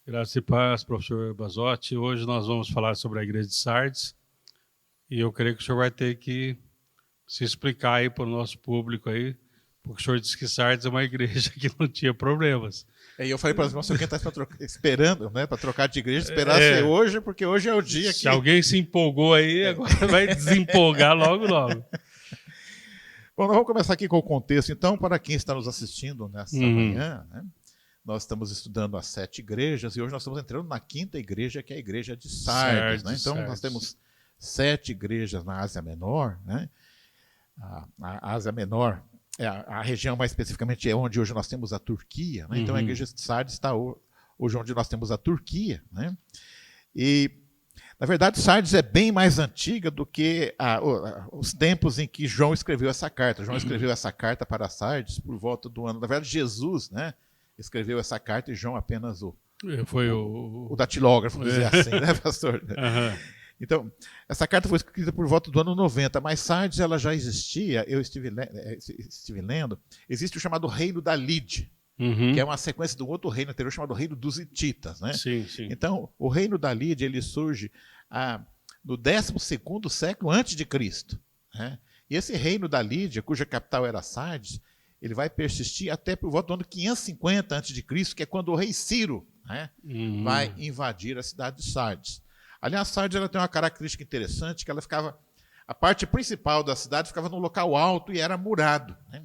Graças e paz, professor Basotti. Hoje nós vamos falar sobre a igreja de Sardes e eu creio que o senhor vai ter que se explicar aí para o nosso público aí, porque o senhor disse que Sardes é uma igreja que não tinha problemas. E eu falei para os irmãos, se alguém está esperando, né, para trocar de igreja, esperasse hoje, porque hoje é o dia que... Se alguém se empolgou aí, agora vai desempolgar logo, logo. Bom, nós vamos começar aqui com o contexto, então, para quem está nos assistindo nessa manhã, né? Nós estamos estudando as 7 igrejas e hoje nós estamos entrando na 5ª igreja, que é a igreja de Sardes. Né? Então, nós temos 7 igrejas na Ásia Menor. Né? A Ásia Menor, a região mais especificamente é onde hoje nós temos a Turquia. Né? Então, a igreja de Sardes está hoje onde nós temos a Turquia. Né? E, na verdade, Sardes é bem mais antiga do que os tempos em que João escreveu essa carta. João escreveu essa carta para Sardes por volta do ano... Na verdade, Jesus, né, escreveu essa carta e João apenas o datilógrafo, vamos dizer assim, né, pastor? Então, essa carta foi escrita por volta do ano 90, mas Sardes ela já existia, eu estive lendo, existe o chamado Reino da Lídia, que é uma sequência de um outro reino anterior chamado Reino dos Hititas. Né? Sim, sim. Então, o Reino da Lídia ele surge no 12º século antes de Cristo. Né? E esse Reino da Lídia, cuja capital era Sardes, ele vai persistir até por volta do ano 550 a.C., que é quando o rei Ciro, né, vai invadir a cidade de Sardes. Aliás, Sardes ela tem uma característica interessante, que ela ficava, a parte principal da cidade ficava num local alto e era murado. Né?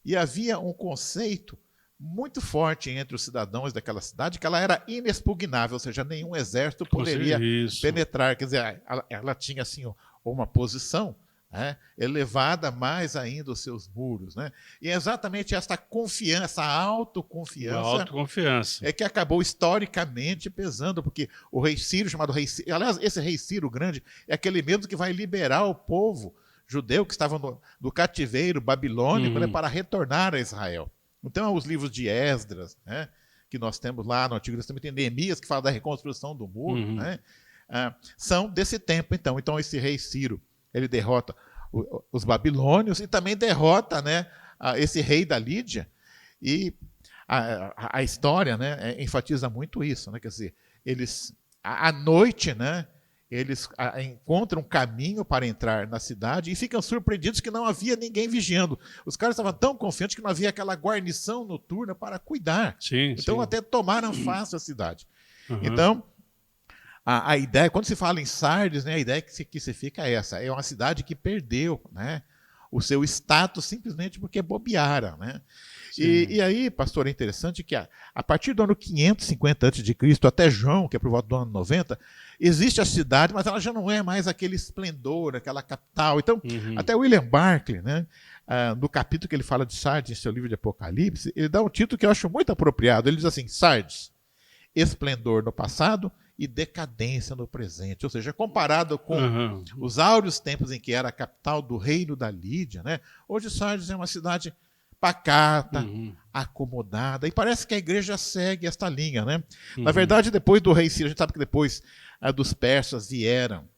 E havia um conceito muito forte entre os cidadãos daquela cidade, que ela era inexpugnável, ou seja, nenhum exército poderia penetrar. Quer dizer, ela tinha assim uma posição, né, elevada mais ainda os seus muros. Né? E é exatamente essa confiança, essa autoconfiança é que acabou historicamente pesando, porque o rei Ciro, chamado rei Ciro, aliás, esse rei Ciro grande é aquele mesmo que vai liberar o povo judeu que estava no cativeiro babilônico, né, para retornar a Israel. Então, os livros de Esdras, né, que nós temos lá no Antigo Testamento, tem Neemias, que fala da reconstrução do muro, né, são desse tempo. Então, esse rei Ciro, ele derrota os babilônios e também derrota, né, esse rei da Lídia. E a história, né, enfatiza muito isso. Né, quer dizer, eles, à noite, né, eles encontram um caminho para entrar na cidade e ficam surpreendidos que não havia ninguém vigiando. Os caras estavam tão confiantes que não havia aquela guarnição noturna para cuidar. Então, até tomaram fácil a cidade. Então, a ideia, quando se fala em Sardes, né, a ideia que se fica é essa. É uma cidade que perdeu, né, o seu status simplesmente porque bobeara. Né? E aí, pastor, é interessante que a partir do ano 550 a.C. até João, que é por volta do ano 90, existe a cidade, mas ela já não é mais aquele esplendor, aquela capital. Então, até William Barclay, né, no capítulo que ele fala de Sardes, em seu livro de Apocalipse, ele dá um título que eu acho muito apropriado. Ele diz assim: Sardes, esplendor no passado e decadência no presente. Ou seja, comparado com os áureos tempos em que era a capital do reino da Lídia, né, hoje Sardes é uma cidade pacata, acomodada, e parece que a igreja segue esta linha. Né? Na verdade, depois do rei Ciro, a gente sabe que depois dos persas vieram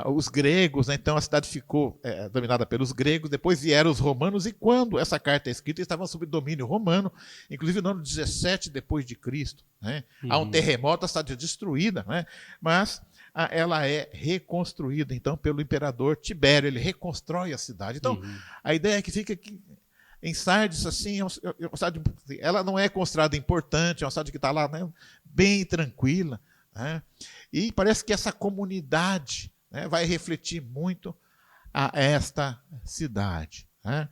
os gregos, né? Então a cidade ficou dominada pelos gregos, depois vieram os romanos, e quando essa carta é escrita, eles estavam sob domínio romano, inclusive no ano 17 depois de Cristo. Né? Há um terremoto, a cidade é destruída, né? Mas ela é reconstruída, então, pelo imperador Tibério. Ele reconstrói a cidade. Então, a ideia é que fica aqui em Sardes, assim, ela não é considerada importante, é uma cidade que está lá, né, bem tranquila. Né? E parece que essa comunidade, né, vai refletir muito a esta cidade. Né?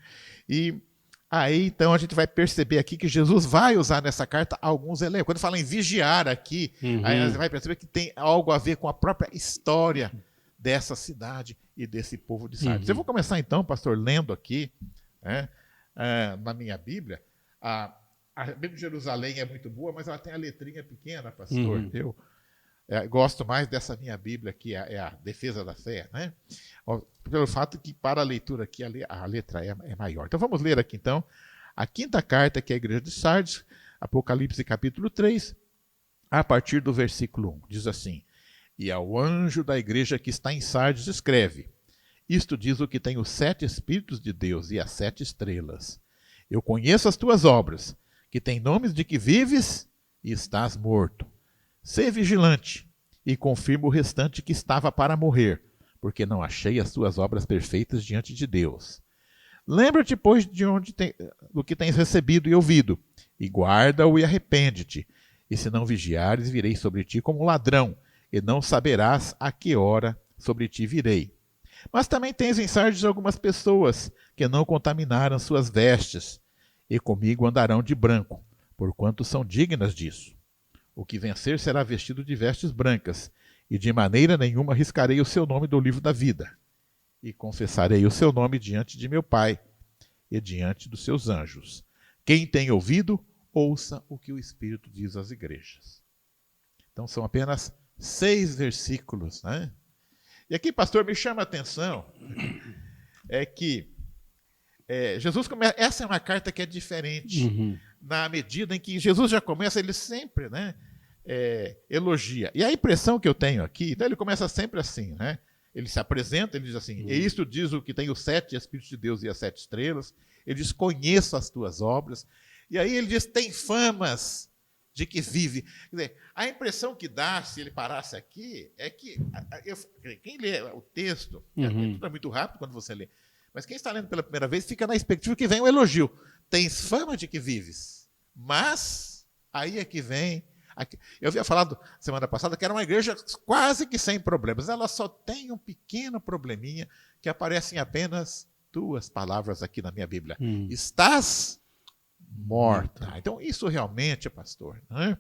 E aí, então, a gente vai perceber aqui que Jesus vai usar nessa carta alguns elementos. Quando fala em vigiar aqui, aí a gente vai perceber que tem algo a ver com a própria história dessa cidade e desse povo de Sardes. Eu vou começar, então, pastor, lendo aqui, né, na minha Bíblia. A Bíblia de Jerusalém é muito boa, mas ela tem a letrinha pequena, pastor. Eu gosto mais dessa minha Bíblia, que é a Defesa da Fé, né? Pelo fato que, para a leitura aqui, a letra é maior. Então, vamos ler aqui, então, a 5ª carta, que é a igreja de Sardes, Apocalipse capítulo 3, a partir do versículo 1. Diz assim: E ao anjo da igreja que está em Sardes escreve: Isto diz o que tem os 7 Espíritos de Deus e as 7 estrelas. Eu conheço as tuas obras, que têm nomes de que vives e estás morto. Sê vigilante e confirma o restante que estava para morrer, porque não achei as tuas obras perfeitas diante de Deus. Lembra-te, pois, do que tens recebido e ouvido, e guarda-o e arrepende-te. E se não vigiares, virei sobre ti como ladrão, e não saberás a que hora sobre ti virei. Mas também tens em Sardes algumas pessoas que não contaminaram suas vestes, e comigo andarão de branco, porquanto são dignas disso. O que vencer será vestido de vestes brancas, e de maneira nenhuma riscarei o seu nome do livro da vida. E confessarei o seu nome diante de meu Pai e diante dos seus anjos. Quem tem ouvido, ouça o que o Espírito diz às igrejas. Então são apenas 6 versículos, né? E aqui, pastor, me chama a atenção é que Jesus começa. Essa é uma carta que é diferente, na medida em que Jesus já começa, ele sempre, né, elogia. E a impressão que eu tenho aqui, então ele começa sempre assim, né? Ele se apresenta, ele diz assim, e isto diz o que tem os 7 Espíritos de Deus e as 7 estrelas. Ele diz, conheço as tuas obras. E aí ele diz, tem famas de que vive. Quer dizer, a impressão que dá, se ele parasse aqui, é que quem lê o texto, tudo é muito rápido quando você lê, mas quem está lendo pela primeira vez fica na expectativa que vem o elogio. Tens fama de que vives, mas aí é que vem. Eu havia falado semana passada que era uma igreja quase que sem problemas. Ela só tem um pequeno probleminha que aparece em apenas 2 palavras aqui na minha Bíblia. Estás morta. Então, isso realmente, pastor, né,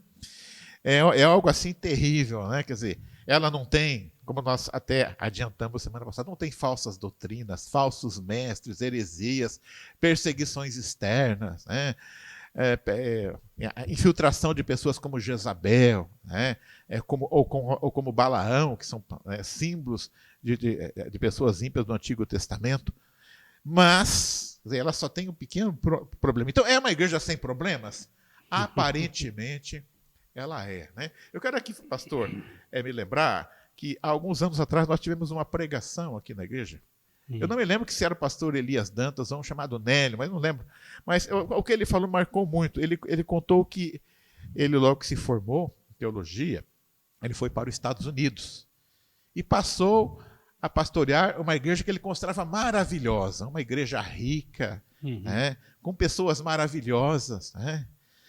é algo assim terrível, né? Quer dizer, ela não tem, como nós até adiantamos semana passada, não tem falsas doutrinas, falsos mestres, heresias, perseguições externas, né? Infiltração de pessoas como Jezabel, né? ou como Balaão, que são símbolos de pessoas ímpias do Antigo Testamento. Mas ela só tem um pequeno problema. Então, é uma igreja sem problemas? Aparentemente, ela é. Né? Eu quero aqui, pastor, me lembrar que há alguns anos atrás nós tivemos uma pregação aqui na igreja. Eu não me lembro que se era o pastor Elias Dantas ou um chamado Nélio, mas não lembro. Mas o que ele falou marcou muito. Ele contou que ele, logo que se formou em teologia, ele foi para os Estados Unidos e passou a pastorear uma igreja que ele considerava maravilhosa, uma igreja rica, né, com pessoas maravilhosas. Né?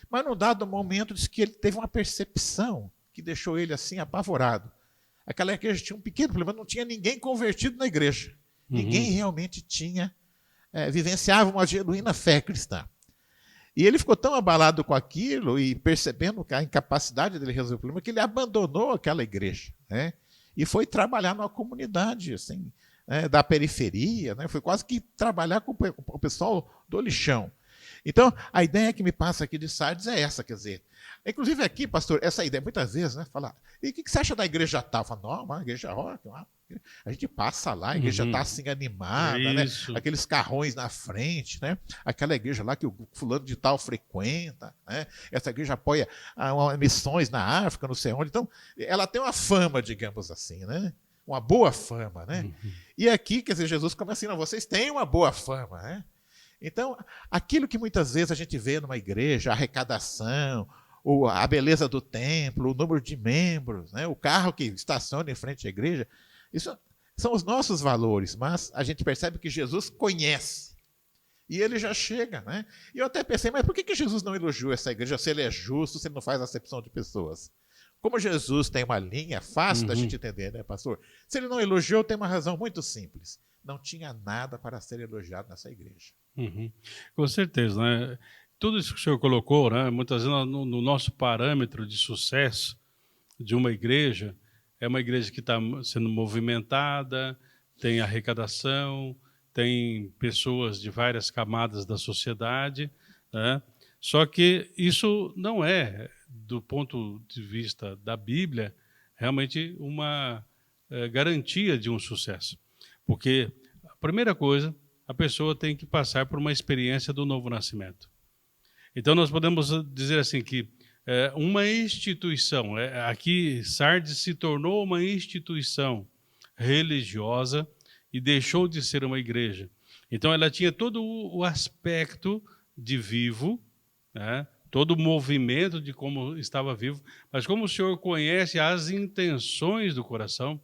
Mas num dado momento disse que ele teve uma percepção que deixou ele assim apavorado. Aquela igreja tinha um pequeno problema, não tinha ninguém convertido na igreja. Ninguém realmente tinha, vivenciava uma genuína fé cristã. E ele ficou tão abalado com aquilo e percebendo a incapacidade dele resolver o problema que ele abandonou aquela igreja, né? E foi trabalhar numa comunidade assim, da periferia, né? Foi quase que trabalhar com o pessoal do lixão. Então, a ideia que me passa aqui de Sardes é essa, quer dizer, inclusive aqui, pastor, essa ideia, muitas vezes, né, falar, e o que você acha da igreja tal? Fala, não, uma igreja ótima, a gente passa lá, a igreja está assim animada, né? Aqueles carrões na frente, né? Aquela igreja lá que o fulano de tal frequenta, né? Essa igreja apoia missões na África, não sei onde. Então, ela tem uma fama, digamos assim, né? Uma boa fama, né? E aqui, quer dizer, Jesus começa assim, não, vocês têm uma boa fama, né? Então, aquilo que muitas vezes a gente vê numa igreja, a arrecadação, a beleza do templo, o número de membros, né? O carro que estaciona em frente à igreja, isso são os nossos valores, mas a gente percebe que Jesus conhece. E ele já chega, né? E eu até pensei, mas por que Jesus não elogiou essa igreja? Se ele é justo, se ele não faz acepção de pessoas. Como Jesus tem uma linha fácil da gente entender, né, pastor? Se ele não elogiou, tem uma razão muito simples. Não tinha nada para ser elogiado nessa igreja. Com certeza, né? Tudo isso que o senhor colocou, né? Muitas vezes no nosso parâmetro de sucesso de uma igreja, é uma igreja que está sendo movimentada, tem arrecadação, tem pessoas de várias camadas da sociedade, né? Só que isso não é, do ponto de vista da Bíblia, realmente uma garantia de um sucesso. Porque a primeira coisa, a pessoa tem que passar por uma experiência do novo nascimento. Então, nós podemos dizer assim que uma instituição, aqui Sardes se tornou uma instituição religiosa e deixou de ser uma igreja. Então, ela tinha todo o aspecto de vivo, né? todo o movimento de como estava vivo, mas como o Senhor conhece as intenções do coração,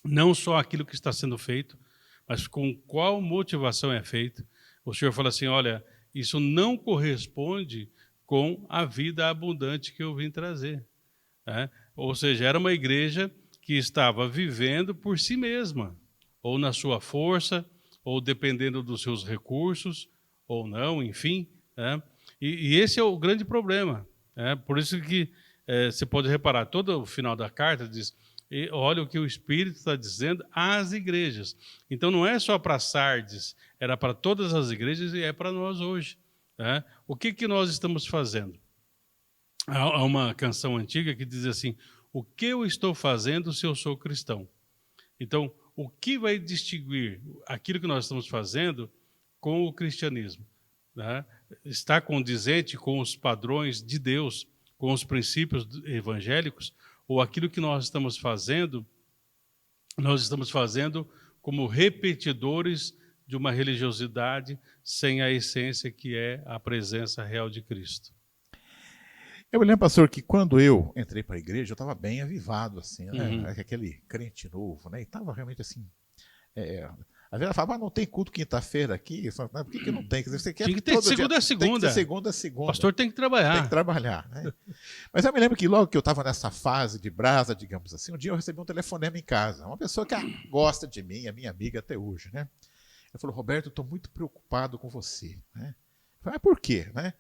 não só aquilo que está sendo feito, mas com qual motivação é feito, o Senhor fala assim, olha, isso não corresponde com a vida abundante que eu vim trazer. Né? Ou seja, era uma igreja que estava vivendo por si mesma, ou na sua força, ou dependendo dos seus recursos, ou não, enfim. Né? E esse é o grande problema. Né? Por isso que você pode reparar, todo o final da carta diz, olha o que o Espírito está dizendo às igrejas. Então não é só para Sardes, era para todas as igrejas e é para nós hoje. Né? O que nós estamos fazendo? Há uma canção antiga que diz assim, o que eu estou fazendo se eu sou cristão? Então, o que vai distinguir aquilo que nós estamos fazendo com o cristianismo? Né? Está condizente com os padrões de Deus, com os princípios evangélicos, ou aquilo que nós estamos fazendo como repetidores de uma religiosidade sem a essência que é a presença real de Cristo. Eu me lembro, pastor, que quando eu entrei para a igreja, eu estava bem avivado, assim, né? Aquele crente novo, né? E estava realmente assim. A Vera falava, não tem culto quinta-feira aqui? Falava, por que não tem? Quer dizer, você quer tem que ter segunda a segunda. Tem que ter segunda a segunda. O pastor tem que trabalhar. Tem que trabalhar, né? Mas eu me lembro que logo que eu estava nessa fase de brasa, digamos assim, um dia eu recebi um telefonema em casa. Uma pessoa que gosta de mim, é minha amiga até hoje, né? Ele falou, Roberto, eu estou muito preocupado com você. Né? Eu falei, mas por quê? Né? Ele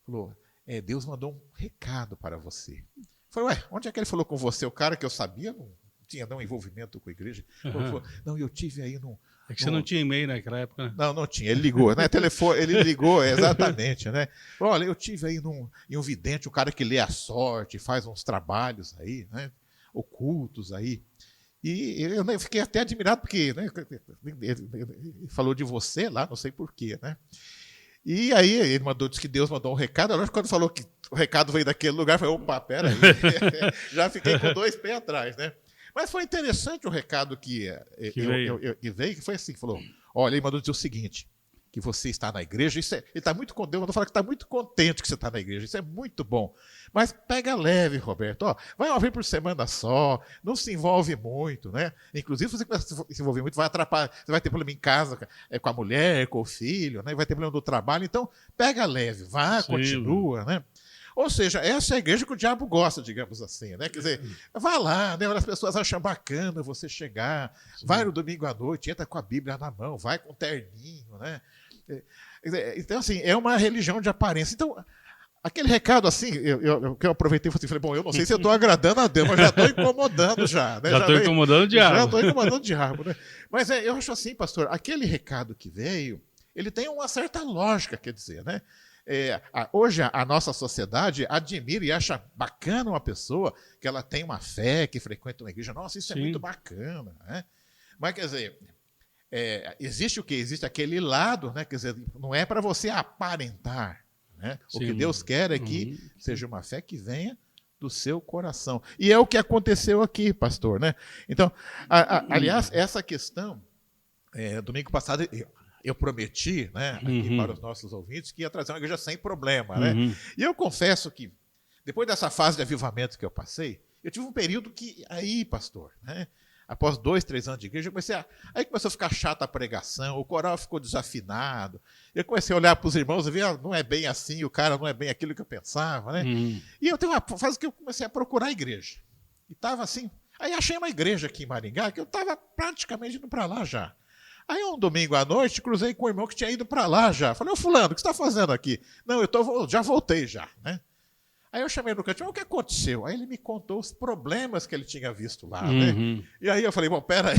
falou, Deus mandou um recado para você. Eu falei, onde é que ele falou com você? O cara que eu sabia não tinha nenhum envolvimento com a igreja. Ele falou, não, eu tive aí num... É que você não tinha e-mail naquela época, né? Não tinha. Ele ligou, né? Telefone, ele ligou, exatamente, né? Olha, eu tive aí em um vidente, um cara que lê a sorte, faz uns trabalhos aí, né? Ocultos aí. E eu fiquei até admirado, porque né, ele falou de você lá, não sei porquê, né? E aí ele disse que Deus mandou um recado. Agora, quando falou que o recado veio daquele lugar, eu falei, opa, peraí. Já fiquei com 2 pés atrás, né? Mas foi interessante o recado que veio, que foi assim, falou, olha, ele mandou dizer o seguinte, que você está na igreja, ele está muito contente, Deus mandou falar que está muito contente que você está na igreja, isso é muito bom. Mas pega leve, Roberto, vai uma vez por semana só, não se envolve muito, né? Inclusive, se você se envolver muito, vai atrapalhar, você vai ter problema em casa com a mulher, com o filho, né? Vai ter problema do trabalho, então pega leve, vá, continua, né? Ou seja, essa é a igreja que o diabo gosta, digamos assim, né? Quer dizer, vá lá, né? As pessoas acham bacana você chegar, vai no domingo à noite, entra com a Bíblia na mão, vai com um terninho, né? Então, assim, é uma religião de aparência. Então, aquele recado assim, que eu aproveitei e falei, bom, eu não sei se eu estou agradando a Deus, mas já estou incomodando já. Né? Já estou incomodando o diabo. Já estou incomodando o diabo, né? Mas eu acho assim, pastor, aquele recado que veio, ele tem uma certa lógica, quer dizer, né? Hoje a nossa sociedade admira e acha bacana uma pessoa que ela tem uma fé, que frequenta uma igreja. Nossa, isso é muito bacana. Né? Mas, quer dizer, existe o quê? Existe aquele lado, né? Quer dizer, não é para você aparentar. Né? O que Deus quer é que seja uma fé que venha do seu coração. E é o que aconteceu aqui, pastor. Né? Então, aliás, essa questão, domingo passado, eu prometi, né, aqui para os nossos ouvintes, que ia trazer uma igreja sem problema. Né? E eu confesso que, depois dessa fase de avivamento que eu passei, eu tive um período que, aí, pastor, né, após 2, 3 anos de igreja, aí começou a ficar chata a pregação, o coral ficou desafinado, eu comecei a olhar para os irmãos e ver, não é bem assim, o cara não é bem aquilo que eu pensava. Né? E eu tenho uma fase que eu comecei a procurar a igreja. E estava assim, aí achei uma igreja aqui em Maringá, que eu estava praticamente indo para lá já. Aí um domingo à noite, cruzei com um irmão que tinha ido para lá já. Falei, ô fulano, o que você está fazendo aqui? Não, já voltei já. Né? Aí eu chamei no canto, o que aconteceu? Aí ele me contou os problemas que ele tinha visto lá. Né? E aí eu falei, bom, peraí,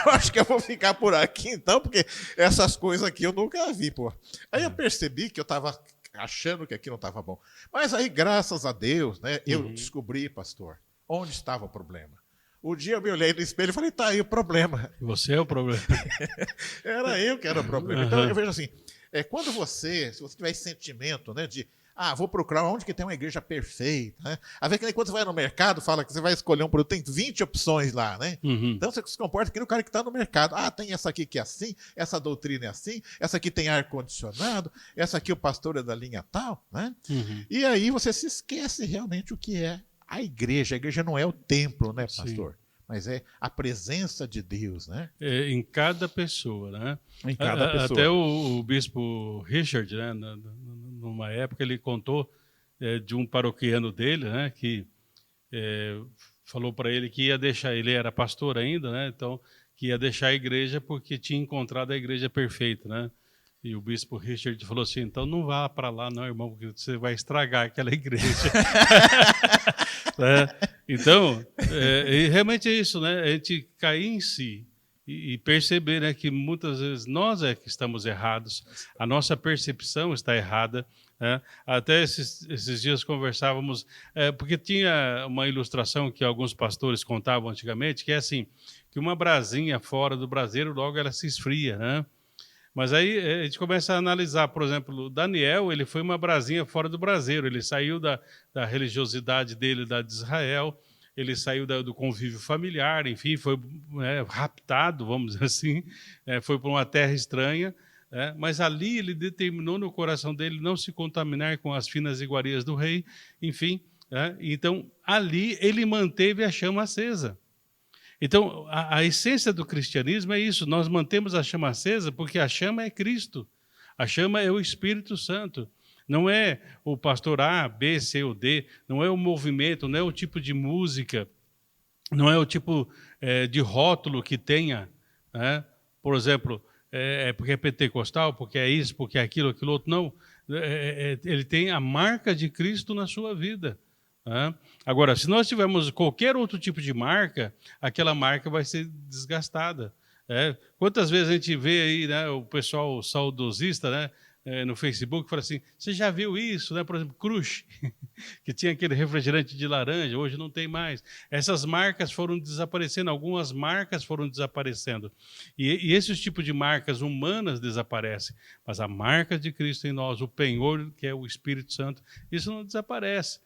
eu acho que eu vou ficar por aqui então, porque essas coisas aqui eu nunca vi, pô. Aí eu percebi que eu estava achando que aqui não estava bom. Mas aí, graças a Deus, né, eu descobri, pastor, onde estava o problema. Um dia eu me olhei no espelho e falei, tá aí o problema. Você é o problema. Era eu que era o problema. Então eu vejo assim, se você tiver esse sentimento, né, de vou procurar onde que tem uma igreja perfeita. Né? Às vezes, quando você vai no mercado, fala que você vai escolher um produto, tem 20 opções lá. Né? Então, você se comporta que nem o cara que está no mercado. Tem essa aqui que é assim, essa doutrina é assim, essa aqui tem ar-condicionado, essa aqui o pastor é da linha tal. Né? E aí você se esquece realmente o que é a igreja. A igreja não é o templo, né, pastor? Sim. Mas é a presença de Deus, né? Em cada pessoa, né? Em cada pessoa. Até o bispo Richard, né, numa época, ele contou de um paroquiano dele, né, que falou para ele que ia deixar, ele era pastor ainda, né, então, que ia deixar a igreja porque tinha encontrado a igreja perfeita, né? E o bispo Richard falou assim, então não vá para lá não, irmão, porque você vai estragar aquela igreja. Então, realmente é isso, né? A gente cair em si e perceber, né, que muitas vezes nós é que estamos errados, a nossa percepção está errada. Né? Até esses dias conversávamos, porque tinha uma ilustração que alguns pastores contavam antigamente, que é assim, que uma brasinha fora do braseiro, logo ela se esfria, né? Mas aí a gente começa a analisar, por exemplo, Daniel, ele foi uma brasinha fora do braseiro, ele saiu da religiosidade dele, de Israel, ele saiu do convívio familiar, enfim, foi raptado, vamos dizer assim, foi para uma terra estranha, mas ali ele determinou no coração dele não se contaminar com as finas iguarias do rei, enfim, então ali ele manteve a chama acesa. Então, a essência do cristianismo é isso, nós mantemos a chama acesa porque a chama é Cristo, a chama é o Espírito Santo, não é o pastor A, B, C ou D, não é o movimento, não é o tipo de música, não é o tipo de rótulo que tenha, né? Por exemplo, porque é pentecostal, porque é isso, porque é aquilo, aquilo outro, não, ele tem a marca de Cristo na sua vida. Agora, se nós tivermos qualquer outro tipo de marca, aquela marca vai ser desgastada. Quantas vezes a gente vê aí, né, o pessoal saudosista, né, no Facebook, fala assim, você já viu isso? Né? Por exemplo, Crush, que tinha aquele refrigerante de laranja, hoje não tem mais. Essas marcas foram desaparecendo, algumas marcas foram desaparecendo. E esses tipos de marcas humanas desaparecem, mas a marca de Cristo em nós, o penhor, que é o Espírito Santo, isso não desaparece.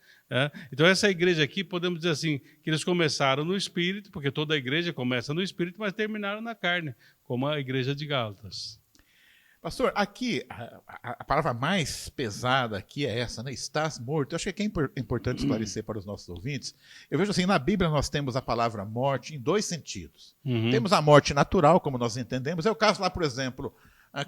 Então, essa igreja aqui, podemos dizer assim, que eles começaram no Espírito, porque toda a igreja começa no Espírito, mas terminaram na carne, como a igreja de Gálatas. Pastor, aqui, a palavra mais pesada aqui é essa, né? Estás morto. Eu acho que é importante esclarecer para os nossos ouvintes. Eu vejo assim, na Bíblia nós temos a palavra morte em dois sentidos. Temos a morte natural, como nós entendemos. É o caso lá, por exemplo,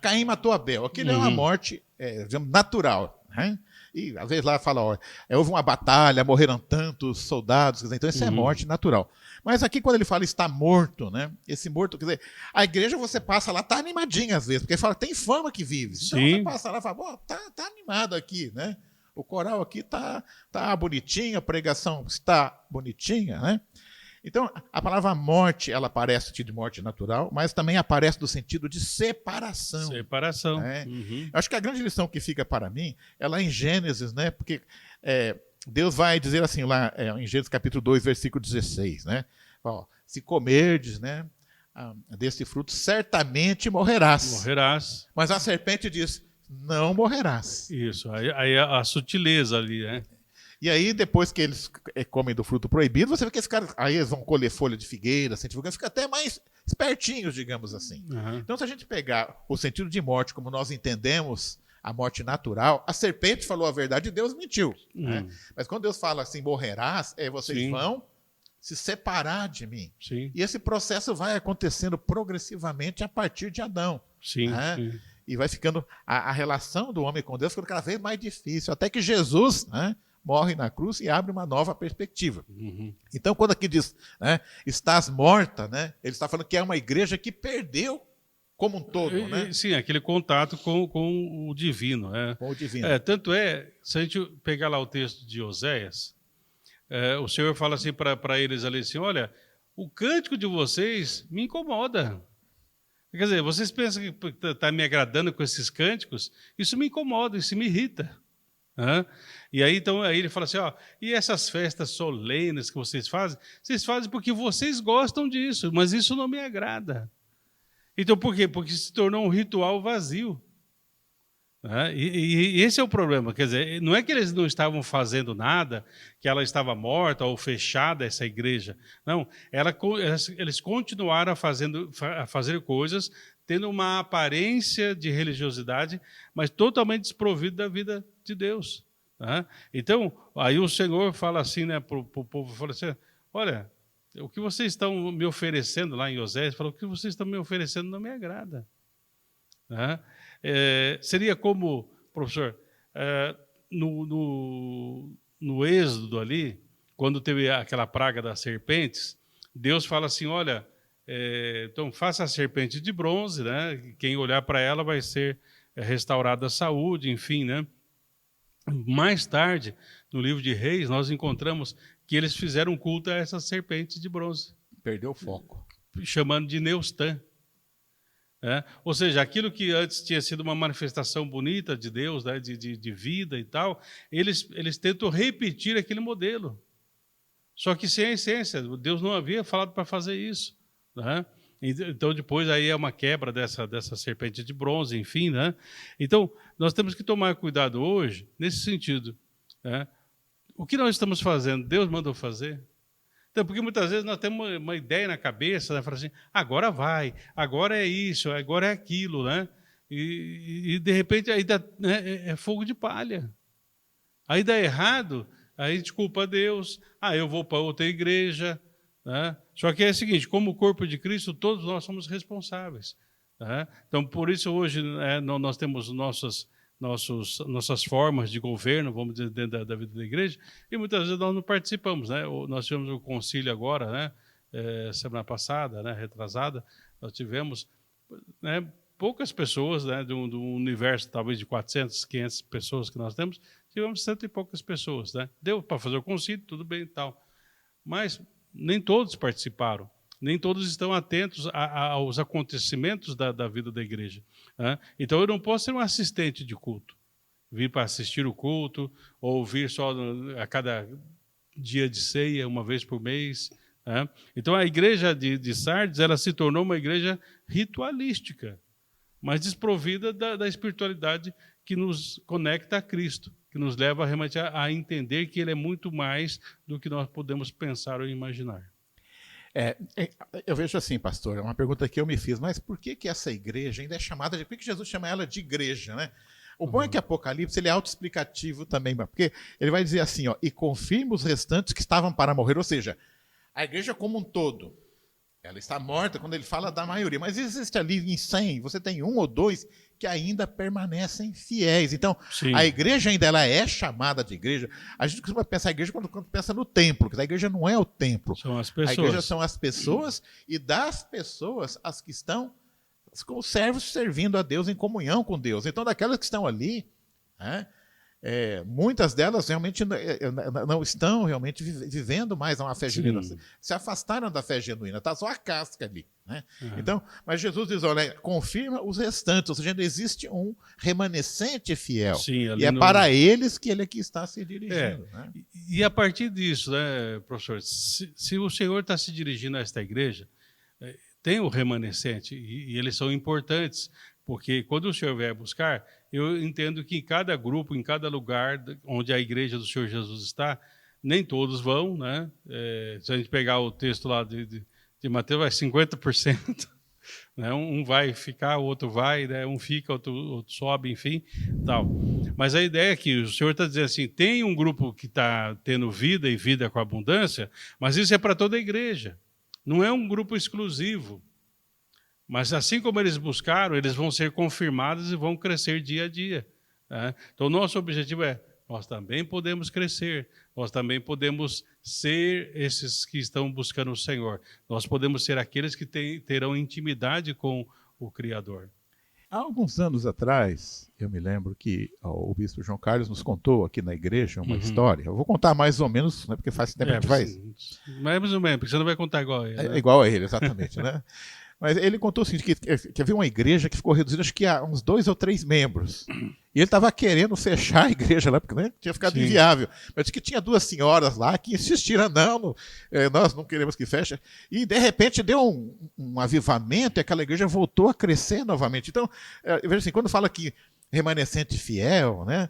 Caim matou Abel. Aquilo é uma morte, digamos, natural, né? E às vezes lá fala, houve uma batalha, morreram tantos soldados, então isso é morte natural. Mas aqui quando ele fala está morto, né? Esse morto, quer dizer, a igreja você passa lá, tá animadinha às vezes, porque fala, tem fama que vive. Então você passa lá e fala, tá animado aqui, né? O coral aqui tá bonitinho, a pregação está bonitinha, né? Então, a palavra morte, ela aparece de morte natural, mas também aparece no sentido de separação. Separação. Né? Eu acho que a grande lição que fica para mim é lá em Gênesis, né? Porque Deus vai dizer assim lá em Gênesis capítulo 2, versículo 16, né? Se comerdes, né, desse fruto, certamente morrerás. Morrerás. Mas a serpente diz, não morrerás. Isso, aí a sutileza ali, né? E aí, depois que eles comem do fruto proibido, você vê que esses caras, aí eles vão colher folha de figueira, fica até mais espertinhos, digamos assim. Então, se a gente pegar o sentido de morte, como nós entendemos a morte natural, a serpente falou a verdade e Deus mentiu. Né? Mas quando Deus fala assim, morrerás, vocês vão se separar de mim. Sim. E esse processo vai acontecendo progressivamente a partir de Adão. Sim, né? sim. E vai ficando a relação do homem com Deus ficando cada vez mais difícil, até que Jesus, né, morre na cruz e abre uma nova perspectiva. Então, quando aqui diz, né, estás morta, né, ele está falando que é uma igreja que perdeu como um todo. Né? Sim, aquele contato com o divino. Com o divino. Tanto se a gente pegar lá o texto de Oséias, o Senhor fala assim para eles ali assim, olha, o cântico de vocês me incomoda. Quer dizer, vocês pensam que está me agradando com esses cânticos? Isso me incomoda, isso me irrita. E aí, então, aí ele fala assim, e essas festas solenes que vocês fazem porque vocês gostam disso, mas isso não me agrada. Então, por quê? Porque se tornou um ritual vazio. Né? E esse é o problema, quer dizer, não é que eles não estavam fazendo nada, que ela estava morta ou fechada, essa igreja. Não, eles continuaram a fazer coisas, tendo uma aparência de religiosidade, mas totalmente desprovido da vida de Deus. Né? Então, aí o Senhor fala assim, né, para o povo, fala assim, olha, o que vocês estão me oferecendo lá em Oséias, falou, o que vocês estão me oferecendo não me agrada. Né? Seria como, professor, no Êxodo ali, quando teve aquela praga das serpentes, Deus fala assim, olha, então faça a serpente de bronze, né? Quem olhar para ela vai ser restaurada a saúde, enfim, né? Mais tarde, no livro de Reis, nós encontramos que eles fizeram culto a essa serpente de bronze. Perdeu o foco. Chamando de Neustã. Ou seja, aquilo que antes tinha sido uma manifestação bonita de Deus, né, de vida e tal, eles tentam repetir aquele modelo. Só que sem a essência, Deus não havia falado para fazer isso. Né? Então, depois aí é uma quebra dessa serpente de bronze, enfim. Né? Então, nós temos que tomar cuidado hoje, nesse sentido. Né? O que nós estamos fazendo, Deus mandou fazer? Então, porque muitas vezes nós temos uma ideia na cabeça, né? Fala assim, agora vai, agora é isso, agora é aquilo, né? E de repente aí dá, né, é fogo de palha. Aí dá errado, aí a gente culpa Deus, eu vou para outra igreja. Né? Só que é o seguinte, como o corpo de Cristo, todos nós somos responsáveis. Né? Então, por isso hoje nós temos nossas formas de governo, vamos dizer, dentro da vida da igreja, e muitas vezes nós não participamos. Né? Nós tivemos o concílio agora, né? Semana passada, né? Retrasada, nós tivemos, né, poucas pessoas, né, de um universo talvez de 400, 500 pessoas que nós temos, tivemos 100 e poucas pessoas. Né? Deu para fazer o concílio, tudo bem e tal. Mas nem todos participaram. Nem todos estão atentos aos acontecimentos da vida da igreja. Né? Então, eu não posso ser um assistente de culto, vir para assistir o culto, ou vir só a cada dia de ceia, uma vez por mês. Né? Então, a igreja de Sardes, ela se tornou uma igreja ritualística, mas desprovida da espiritualidade que nos conecta a Cristo, que nos leva realmente a entender que Ele é muito mais do que nós podemos pensar ou imaginar. Eu vejo assim, pastor, é uma pergunta que eu me fiz, mas por que essa igreja ainda é chamada de... Por que Jesus chama ela de igreja, né? O bom é que Apocalipse ele é autoexplicativo também, porque ele vai dizer assim, e confirma os restantes que estavam para morrer, ou seja, a igreja como um todo, ela está morta quando ele fala da maioria, mas existe ali em 100, você tem 1 ou 2 que ainda permanecem fiéis. Então, sim, a igreja ainda ela é chamada de igreja. A gente costuma pensar a igreja quando pensa no templo, porque a igreja não é o templo. São as pessoas. A igreja são as pessoas, e das pessoas, as que estão como servos servindo a Deus em comunhão com Deus. Então, daquelas que estão ali, né, muitas delas realmente não estão realmente vivendo mais uma fé genuína. Se afastaram da fé genuína, está só a casca ali. Né? Então, mas Jesus diz, olha, confirma os restantes, ou seja, existe um remanescente fiel. Sim, e é para eles que ele aqui está se dirigindo. Né? E a partir disso, né, professor, se o Senhor está se dirigindo a esta igreja, tem o remanescente, e eles são importantes, porque quando o Senhor vier buscar, eu entendo que em cada grupo, em cada lugar onde a igreja do Senhor Jesus está, nem todos vão, né? Se a gente pegar o texto lá de Mateus, vai 50%. Né? Um vai ficar, o outro vai, né? Um fica, outro sobe, enfim, tal. Mas a ideia é que o Senhor está dizendo assim, tem um grupo que está tendo vida e vida com abundância, mas isso é para toda a igreja. Não é um grupo exclusivo. Mas assim como eles buscaram, eles vão ser confirmados e vão crescer dia a dia. Né? Então, o nosso objetivo nós também podemos crescer, nós também podemos ser esses que estão buscando o Senhor. Nós podemos ser aqueles que terão intimidade com o Criador. Há alguns anos atrás, eu me lembro que o bispo João Carlos nos contou aqui na igreja uma história. Eu vou contar mais ou menos, né, porque faz tempo que a gente faz. Mais ou menos, porque você não vai contar igual a ele. Né? É igual a ele, exatamente. Né? Mas ele contou o seguinte, que havia uma igreja que ficou reduzida, acho que a uns 2 ou 3 membros. E ele estava querendo fechar a igreja lá, porque, né, tinha ficado inviável. Mas disse que tinha 2 senhoras lá que insistiram, nós não queremos que feche. E, de repente, deu um avivamento e aquela igreja voltou a crescer novamente. Então, eu vejo assim, quando fala que remanescente fiel, né?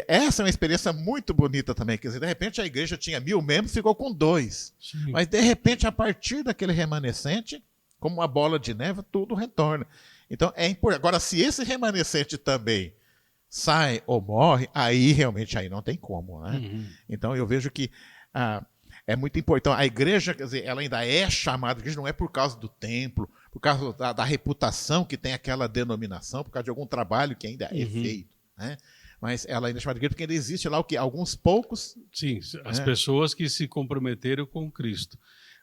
Essa é uma experiência muito bonita também. Quer dizer, de repente a igreja tinha 1000 membros, ficou com 2. Sim. Mas, de repente, a partir daquele remanescente, como uma bola de neve, tudo retorna. Então, é importante. Agora, se esse remanescente também sai ou morre, aí realmente aí não tem como, né? Então, eu vejo que é muito importante. A igreja, quer dizer, ela ainda é chamada, a igreja não é por causa do templo, por causa da reputação que tem aquela denominação, por causa de algum trabalho que ainda é feito, né? Mas ela ainda é chamada de igreja porque ainda existe lá o quê? Alguns poucos. Sim, as pessoas que se comprometeram com Cristo.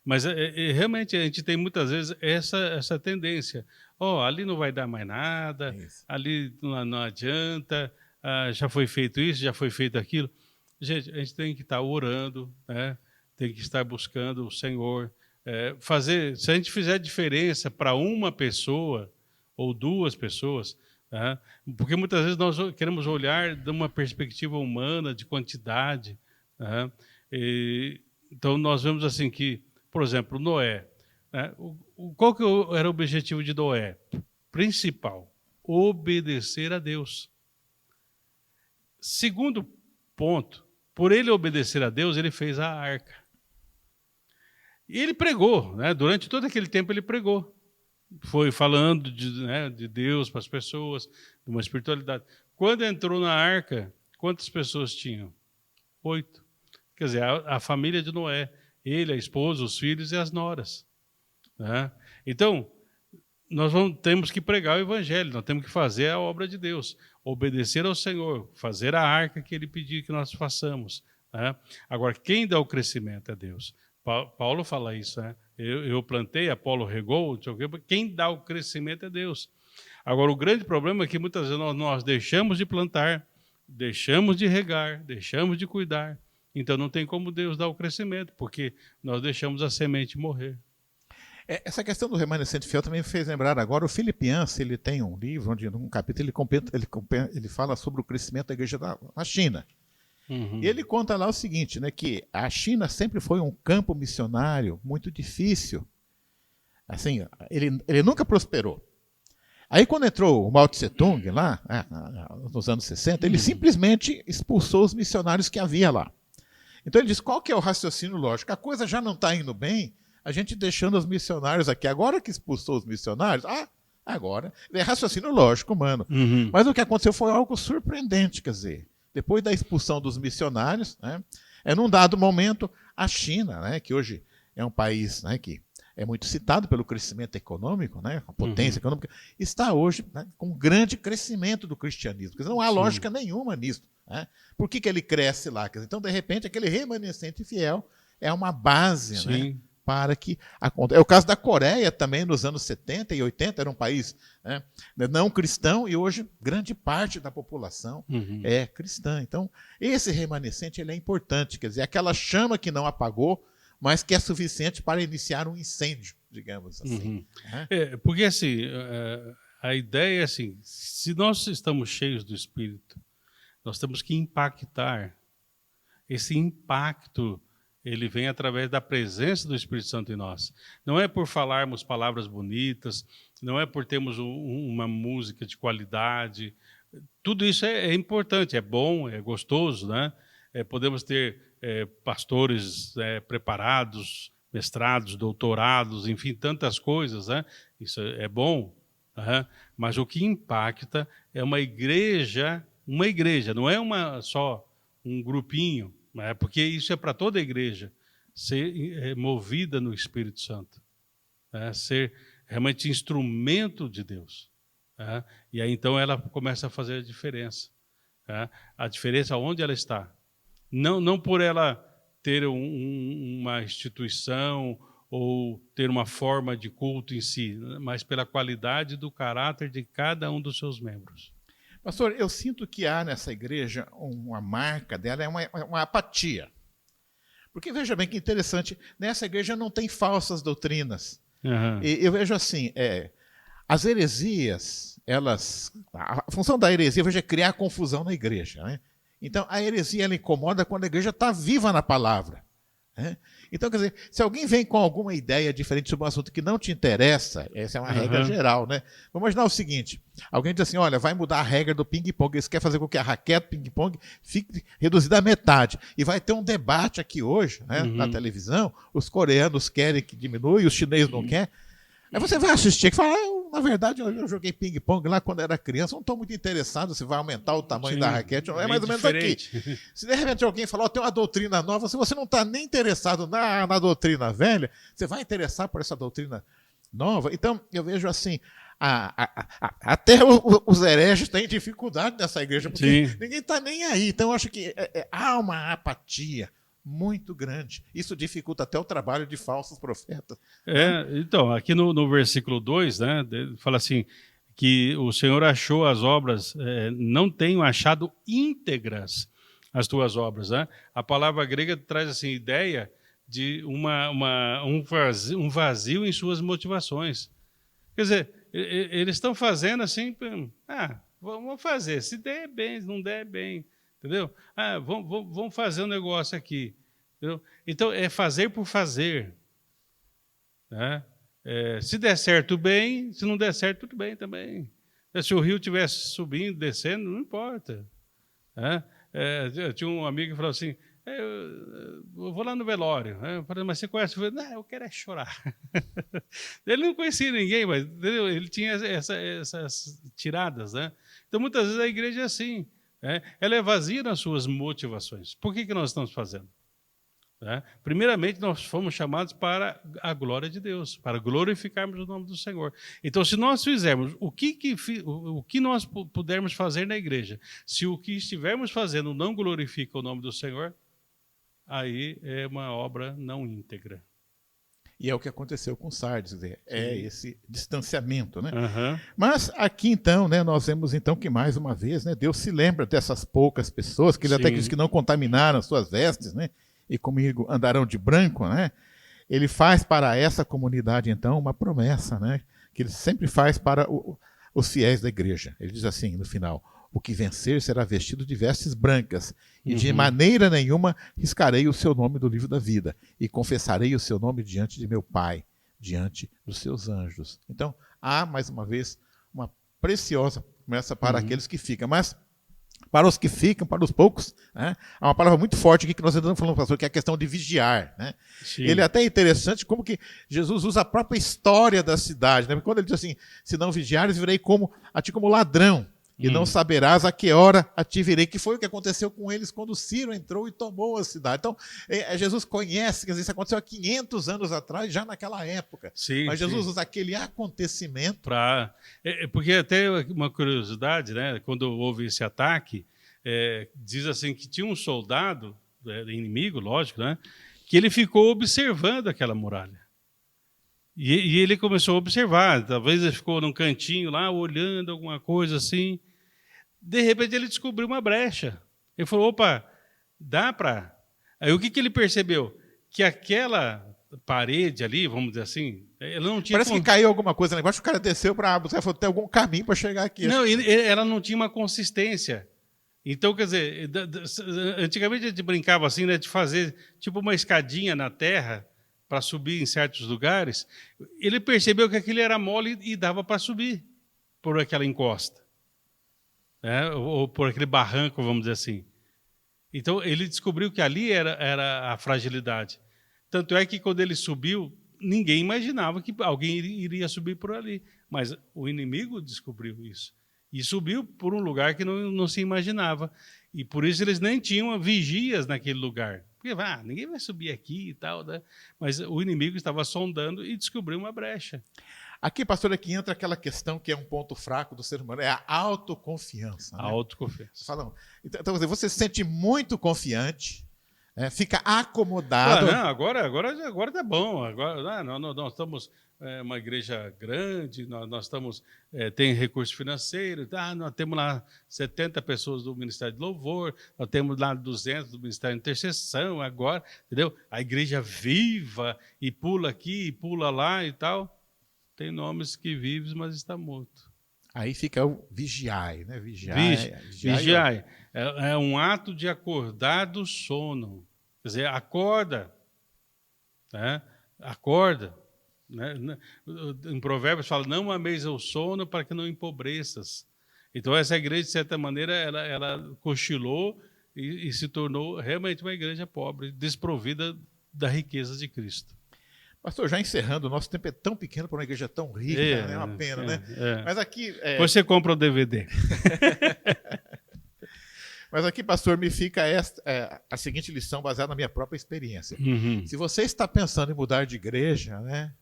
Mas realmente a gente tem muitas vezes essa tendência. Ali não vai dar mais nada, ali não adianta, já foi feito isso, já foi feito aquilo. Gente, a gente tem que estar orando, né? Tem que estar buscando o Senhor. Se a gente fizer diferença para uma pessoa ou 2 pessoas, né? Porque muitas vezes nós queremos olhar de uma perspectiva humana, de quantidade, né? Então nós vemos assim que, por exemplo, Noé, né? Qual que era o objetivo de Noé? Principal, obedecer a Deus. Segundo ponto, por ele obedecer a Deus, ele fez a arca. E ele pregou, né? Durante todo aquele tempo ele pregou. Foi falando de Deus para as pessoas, de uma espiritualidade. Quando entrou na arca, quantas pessoas tinham? 8. Quer dizer, a família de Noé. Ele, a esposa, os filhos e as noras. Né? Então, nós temos que pregar o evangelho, nós temos que fazer a obra de Deus, obedecer ao Senhor, fazer a arca que ele pediu que nós façamos. Né? Agora, quem dá o crescimento é Deus. Paulo fala isso, né? Eu plantei, Apolo regou, quem dá o crescimento é Deus. Agora, o grande problema é que muitas vezes nós deixamos de plantar, deixamos de regar, deixamos de cuidar. Então, não tem como Deus dar o crescimento, porque nós deixamos a semente morrer. Essa questão do remanescente fiel também me fez lembrar agora. O Philip Yancey, ele tem um livro, onde num capítulo ele fala sobre o crescimento da igreja na China. E ele conta lá o seguinte, né, que a China sempre foi um campo missionário muito difícil. Assim, ele nunca prosperou. Aí, quando entrou o Mao Tse Tung lá, nos anos 60, ele simplesmente expulsou os missionários que havia lá. Então ele diz, qual que é o raciocínio lógico? A coisa já não está indo bem, a gente deixando os missionários aqui. Agora que expulsou os missionários, agora. É raciocínio lógico, humano. Mas o que aconteceu foi algo surpreendente, quer dizer, depois da expulsão dos missionários, né, num dado momento, a China, né, que hoje é um país, né, que é muito citado pelo crescimento econômico, né, a potência econômica, está hoje, né, com um grande crescimento do cristianismo. Quer dizer, não há lógica nenhuma nisso. Né? Por que ele cresce lá? Quer dizer, então, de repente, aquele remanescente fiel é uma base, né, para que aconteça. É o caso da Coreia também, nos anos 70 e 80, era um país, né, não cristão, e hoje grande parte da população é cristã. Então, esse remanescente ele é importante, quer dizer, aquela chama que não apagou, mas que é suficiente para iniciar um incêndio, digamos assim. Porque assim, a ideia é assim, se nós estamos cheios do Espírito, nós temos que impactar. Esse impacto, ele vem através da presença do Espírito Santo em nós. Não é por falarmos palavras bonitas, não é por termos uma música de qualidade. Tudo isso é importante, é bom, é gostoso, né? Podemos ter pastores preparados, mestrados, doutorados, enfim, tantas coisas, né? Isso é bom, mas o que impacta é uma igreja, não é só um grupinho, né? Porque isso é para toda a igreja, ser movida no Espírito Santo, né? Ser realmente instrumento de Deus. E aí então ela começa a fazer a diferença. A diferença onde ela está. Não por ela ter uma instituição ou ter uma forma de culto em si, mas pela qualidade do caráter de cada um dos seus membros. Pastor, eu sinto que há nessa igreja uma marca dela, é uma apatia. Porque veja bem que interessante, nessa igreja não tem falsas doutrinas. E eu vejo assim, as heresias, a função da heresia, eu vejo, é criar confusão na igreja, né? Então, a heresia ela incomoda quando a igreja está viva na palavra. né? Então, quer dizer, se alguém vem com alguma ideia diferente sobre um assunto que não te interessa, essa é uma regra geral, né? Vamos imaginar o seguinte: alguém diz assim, olha, vai mudar a regra do ping-pong, eles querem fazer com que a raquete ping-pong fique reduzida à metade. E vai ter um debate aqui hoje, né, na televisão, os coreanos querem que diminua e os chineses não querem. Aí você vai assistir e fala, na verdade, eu joguei ping-pong lá quando era criança, não estou muito interessado se vai aumentar o tamanho da raquete, é mais ou menos diferente. aqui. Se de repente alguém falar, tem uma doutrina nova, se você não está nem interessado na doutrina velha, você vai interessar por essa doutrina nova? Então, eu vejo assim, até os hereges têm dificuldade nessa igreja, porque ninguém está nem aí. Então, eu acho que há uma apatia muito grande. Isso dificulta até o trabalho de falsos profetas. Então, aqui no versículo 2, né, fala assim, que o Senhor achou as obras, não tenho achado íntegras as tuas obras. Né? A palavra grega traz assim, ideia de um vazio em suas motivações. Quer dizer, eles estão fazendo assim, vamos fazer, se der bem, se não der bem. Entendeu? Vamos fazer um negócio aqui. Entendeu? Então, é fazer por fazer. Né? Se der certo, bem. Se não der certo, tudo bem também. Se o rio estivesse subindo, descendo, não importa. Né? Eu tinha um amigo que falou assim, eu vou lá no velório. Eu falei, mas você conhece? Eu falei, não, eu quero chorar. Ele não conhecia ninguém, mas entendeu? Ele tinha essas tiradas. Né? Então, muitas vezes, a igreja é assim. Ela é vazia nas suas motivações. Por que nós estamos fazendo? Primeiramente, nós fomos chamados para a glória de Deus, para glorificarmos o nome do Senhor. Então, se nós fizermos o que nós pudermos fazer na igreja, se o que estivermos fazendo não glorifica o nome do Senhor, aí é uma obra não íntegra. E é o que aconteceu com Sardes, esse distanciamento, né? Mas aqui então, né, nós vemos então que mais uma vez, né, Deus se lembra dessas poucas pessoas que ele até diz que não contaminaram as suas vestes, né? E comigo andarão de branco, né? Ele faz para essa comunidade então uma promessa, né? Que ele sempre faz para os fiéis da igreja. Ele diz assim no final: o que vencer será vestido de vestes brancas, e de maneira nenhuma riscarei o seu nome do livro da vida, e confessarei o seu nome diante de meu Pai, diante dos seus anjos. Então, há, mais uma vez, uma preciosa promessa para aqueles que ficam. Mas, para os que ficam, para os poucos, né, há uma palavra muito forte aqui que nós estamos falando, pastor, que é a questão de vigiar. Né? Ele é até interessante como que Jesus usa a própria história da cidade. Né? Quando ele diz assim, se não vigiares, virei a ti como ladrão. E não saberás a que hora a ti virei, que foi o que aconteceu com eles quando Ciro entrou e tomou a cidade. Então, Jesus conhece, quer dizer, isso aconteceu há 500 anos atrás, já naquela época. Mas Jesus usa aquele acontecimento. Porque até uma curiosidade, né? Quando houve esse ataque, diz assim que tinha um soldado, inimigo, lógico, né? Que ele ficou observando aquela muralha. E ele começou a observar, talvez ele ficou num cantinho lá, olhando alguma coisa assim. De repente ele descobriu uma brecha. Ele falou, opa, dá para... Aí o que ele percebeu? Que aquela parede ali, vamos dizer assim, ela não tinha... Parece que caiu alguma coisa lá embaixo, o cara desceu para buscar, falou, tem algum caminho para chegar aqui. Não, ela não tinha uma consistência. Então, quer dizer, antigamente a gente brincava assim, né, de fazer tipo uma escadinha na terra, para subir em certos lugares. Ele percebeu que aquilo era mole e dava para subir por aquela encosta, né? Ou por aquele barranco, vamos dizer assim. Então, ele descobriu que ali era a fragilidade. Tanto é que, quando ele subiu, ninguém imaginava que alguém iria subir por ali. Mas o inimigo descobriu isso. E subiu por um lugar que não se imaginava. E por isso eles nem tinham vigias naquele lugar. Porque ninguém vai subir aqui e tal, né? Mas o inimigo estava sondando e descobriu uma brecha. Aqui, pastor, aqui entra aquela questão que é um ponto fraco do ser humano, é a autoconfiança. Né? A autoconfiança. Então, você se sente muito confiante, fica acomodado. Agora tá bom. Agora, nós estamos uma igreja grande, nós estamos tem recurso financeiro, nós temos lá 70 pessoas do Ministério de Louvor, nós temos lá 200 do Ministério de Intercessão, agora, entendeu? A igreja viva e pula aqui e pula lá e tal. Tem nomes que vives, mas está morto. Aí fica o vigiai, né? Vigiai. É um ato de acordar do sono. Quer dizer, acorda. né? Acorda. Né? Em Provérbios fala, não ameis o sono para que não empobreças. Então essa igreja, de certa maneira, ela cochilou e se tornou realmente uma igreja pobre, desprovida da riqueza de Cristo. Pastor, já encerrando, o nosso tempo é tão pequeno para uma igreja tão rica, é uma pena, né? Mas aqui... Você compra o DVD. Mas aqui, pastor, me fica a seguinte lição baseada na minha própria experiência. Uhum. Se você está pensando em mudar de igreja, né,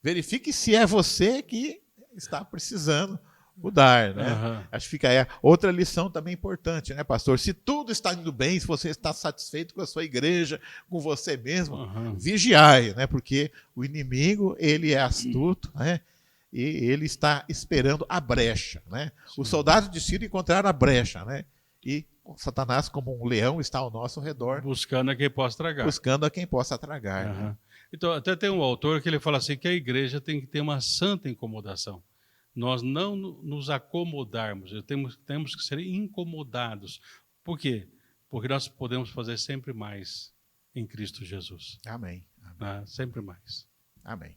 verifique se é você que está precisando mudar, né? Uhum. Acho que fica aí outra lição também importante, né, pastor? Se tudo está indo bem, se você está satisfeito com a sua igreja, com você mesmo, vigiai, né? Porque o inimigo, ele é astuto, né? E ele está esperando a brecha, né? Sim. Os soldados de Ciro encontraram a brecha, né? E Satanás, como um leão, está ao nosso redor. Buscando a quem possa tragar. Buscando a quem possa tragar. Né? Então, até tem um autor que ele fala assim, que a igreja tem que ter uma santa incomodação. Nós não nos acomodarmos, temos que ser incomodados. Por quê? Porque nós podemos fazer sempre mais em Cristo Jesus. Amém. Amém. Sempre mais. Amém.